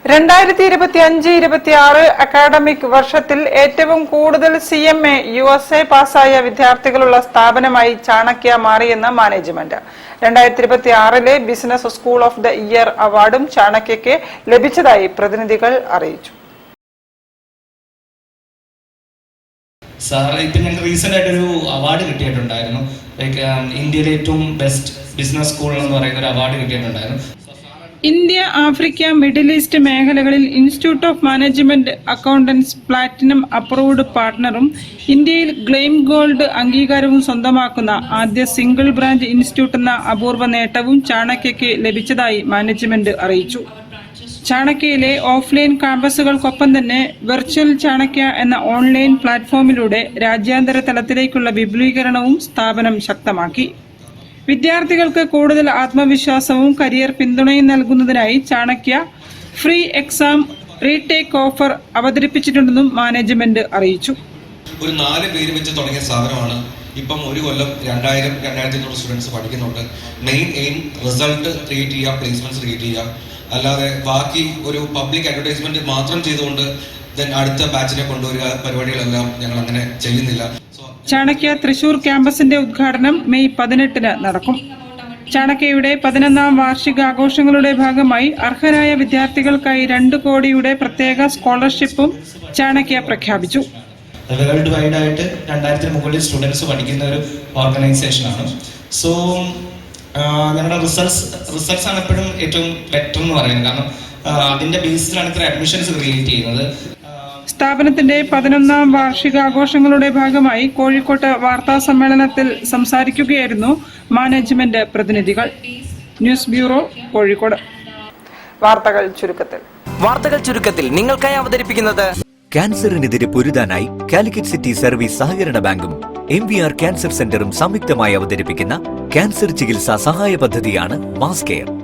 2025-26 academic വർഷത്തിൽ ഏറ്റവും കൂടുതൽ CMA USA പാസ്സായ വിദ്യാർത്ഥികളുള്ള സ്ഥാപനമായി ചാണക്യ മാറിയെന്ന് മാനേജ്മെന്റ്. 2026-ലെ business school of the year അവാർഡും ചാണക്യയ്ക്ക് ലഭിച്ചതായി പ്രതിനിധികൾ അറിയിച്ചു. ഇപ്പം ഞങ്ങൾക്ക് റീസെൻ്റ് ആയിട്ടൊരു അവാർഡ് കിട്ടിയിട്ടുണ്ടായിരുന്നു. ഇന്ത്യയിലെ ഏറ്റവും ബെസ്റ്റ് ബിസിനസ് സ്കൂൾ എന്ന് പറയുന്ന ഒരു അവാർഡ് കിട്ടിയിട്ടുണ്ടായിരുന്നു. ഇന്ത്യ, ആഫ്രിക്ക, മിഡിൽ ഈസ്റ്റ് മേഖലകളിൽ institute of management accountants platinum approved പാർട്ണറും ഇന്ത്യയിൽ ഗ്ലെയിം ഗോൾഡ് അംഗീകാരവും സ്വന്തമാക്കുന്ന ആദ്യ സിംഗിൾ ബ്രാഞ്ച് ഇൻസ്റ്റിറ്റ്യൂട്ട് എന്ന അപൂർവ നേട്ടവും ചാണക്യയ്ക്ക് ലഭിച്ചതായി മാനേജ്മെന്റ് അറിയിച്ചു. ചാണക്യയിലെ ഓഫ്ലൈൻ ക്യാമ്പസുകൾക്കൊപ്പം തന്നെ വെർച്വൽ ചാണക്യ എന്ന ഓൺലൈൻ പ്ലാറ്റ്ഫോമിലൂടെ രാജ്യാന്തര തലത്തിലേക്കുള്ള വിപുലീകരണവും സ്ഥാപനം ശക്തമാക്കി. വിദ്യാർത്ഥികൾക്ക് കൂടുതൽ ആത്മവിശ്വാസവും കരിയർ പിന്തുണയും നൽകുന്നതിനായി Chanakya free exam retake offer അവതരിപ്പിച്ചിട്ടുണ്ടെന്നും മാനേജ്മെന്റ് അറിയിച്ചു. ഒരു 4 പേര് വെച്ച് തുടങ്ങിയ സ്ഥാപനമാണ്. ഇപ്പം ഒരു കൊല്ലം 2000-2500 സ്റ്റുഡൻസ് പഠിക്കുന്നുണ്ട്. മെയിൻ എയിം റിസൾട്ട് ക്രിയേറ്റ് ചെയ്യുക, പ്ലേസ്മെന്റ്സ് ക്രിയേറ്റ് ചെയ്യുക. അല്ലാതെ ബാക്കി ഒരു പബ്ലിക് അഡ്വർടൈസ്മെന്റ് മാത്രം ചെയ്തുകൊണ്ട് അടുത്ത ബാച്ചിനെ കൊണ്ടുവരിക പരിപാടികളെല്ലാം ഞങ്ങൾ അങ്ങനെ ചെയ്യുന്നില്ല. ചാണക്യ തൃശൂർ ക്യാമ്പസിന്റെ ഉദ്ഘാടനം മെയ് 18-ന് നടക്കും. ചാണക്യയുടെ 11ാം വാർഷികാഘോഷങ്ങളുടെ ഭാഗമായി അർഹരായ വിദ്യാർത്ഥികൾക്കായി 2 കോടിയുടെ പ്രത്യേക സ്കോളർഷിപ്പും ചാണക്യ പ്രഖ്യാപിച്ചു. വേൾഡ് വൈഡ് ആയിട്ട് 2000-ന് മുകളിൽ സ്റ്റുഡൻസ് പഠിക്കുന്ന ഒരു ഓർഗനൈസേഷനാണ്. സോ ഞങ്ങളുടെ റിസൾട്ട്സ് ആണ് എപ്പോഴും ഏറ്റവും ബെറ്റർ എന്ന് പറയുന്നത്. കാരണം അതിന്റെ ബേസിലാണ് ഇത്ര അഡ്മിഷൻസ് ക്രിയേറ്റ് ചെയ്യുന്നത്. സ്ഥാപനത്തിന്റെ 11ാം വാർഷികാഘോഷങ്ങളുടെ ഭാഗമായി കോഴിക്കോട്ട് വാർത്താ സമ്മേളനത്തിൽ സംസാരിക്കുകയായിരുന്നു മാനേജ്മെന്റ് പ്രതിനിധികൾ. News bureau, Kozhikode. വാർത്തകൾ ചുരുക്കത്തിൽ നിങ്ങൾക്കായി അവതരിപ്പിക്കുന്നത് ക്യാൻസറിനെതിരെ പൊരുതാനായി കാലിക്കറ്റ് സിറ്റി സർവീസ് സഹകരണ ബാങ്കും MVR ക്യാൻസർ സെന്ററും സംയുക്തമായി അവതരിപ്പിക്കുന്ന ക്യാൻസർ ചികിത്സാ സഹായ പദ്ധതിയാണ് മാസ് കെയർ.